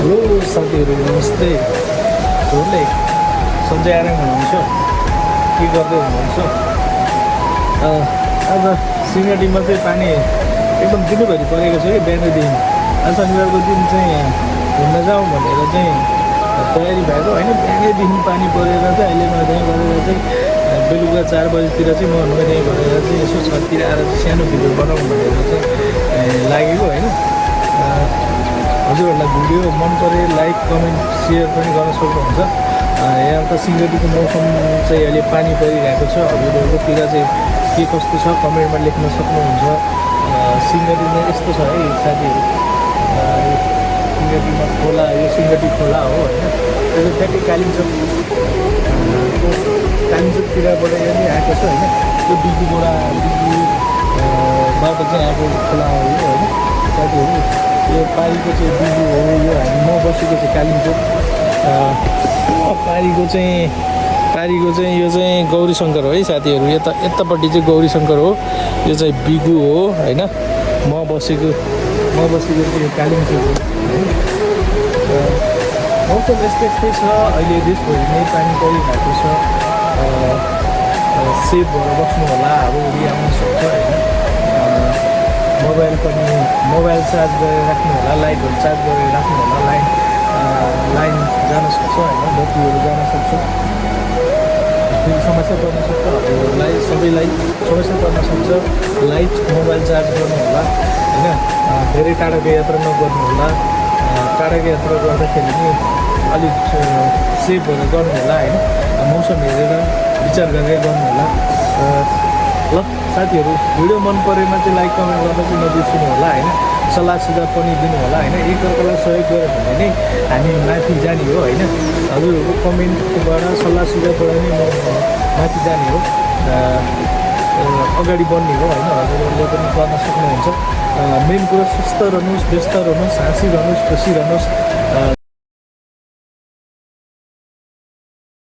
Hello साथीहरू नमस्ते। हजुरले सन्चै आराम हुनुहुन्छ? के गर्दै हुनुहुन्छ? आज सिंहडीमा चाहिँ पानी एकदम दिनभरि परेको छ कि बिहानदेखि। आज शनिबारको दिन चाहिँ घुम्न जाउँ भनेर चाहिँ तयारी भएको होइन। बिहानैदेखि पानी परेर चाहिँ अहिले नुहाइ गरेर चाहिँ बेलुका 4 बजीतिर चाहिँ म नुहाइ गरेर चाहिँ यसो छततिर आएर चाहिँ सानो भिडियो बनाउँ भनेर चाहिँ लागेको होइन। हजुरहरूलाई भिडियो मन परे लाइक कमेन्ट सेयर पनि गर्न सक्नुहुन्छ। यहाँ त सिंहडीको मौसम चाहिँ अहिले पानी परिरहेको छ। हजुरहरूकोतिर चाहिँ के कस्तो छ कमेन्टमा लेख्न सक्नुहुन्छ। सिंहडीमा यस्तो छ है साथीहरू, सिंहडीमा खोला, यो सिंहडी खोला हो होइन। त्यो ठ्याक्कै कालिम्पोङतिरबाट यो नि आएको छ होइन। त्यो बिजुबाट चाहिँ आएको खोला हो यो होइन साथीहरू। यो पारीको चाहिँ बिजु हो यो। म बसेको चाहिँ कालिम्पोङ। पारीको चाहिँ यो चाहिँ गौरीशङ्कर हो है साथीहरू। यतापट्टि चाहिँ गौरीशङ्कर हो, यो चाहिँ बिगु हो होइन। म बसेको चाहिँ कालिम्पोङ हो होइन। मौसम यस्तै छ अहिले, देशभरि नै पानी परिरहेको छ। सेफ भएर बस्नु होला, हावाहुरी आउन सक्छ होइन। मोबाइल चार्ज गरेर राख्नु होला, लाइटहरू चार्ज गरेर राख्नु होला। लाइन जान सक्छ होइन, बत्तीहरू जान सक्छ, फेरि समस्या पर्न सक्छ। हजुरहरूलाई सबैलाई समस्या पर्न सक्छ। लाइट मोबाइल चार्ज गर्नु होला होइन। धेरै टाढाको यात्रा नगर्नु होला। टाढाको यात्रा गर्दाखेरि नि अलिक सेफ भएर गर्नु होला होइन। मौसम हेरेर विचार गरेर गर्नु होला। ल साथीहरू, भिडियो मन परेमा चाहिँ लाइक कमेन्ट गर्न चाहिँ नबिर्सिनु होला होइन। सल्लाह सुझाव पनि दिनु होला होइन। एकअर्कालाई सहयोग गऱ्यो भने नै हामी माथि जाने हो होइन। हजुरहरूको कमेन्टबाट सल्लाह सुझावबाट नै म माथि जाने हो, अगाडि बढ्ने हो होइन। हजुरहरूले पनि गर्न सक्नुहुन्छ। मेन कुरो सुस्थ रहनुहोस्, व्यस्त रहनुहोस्, हाँसिरहनुहोस्, खुसी रहनुहोस्।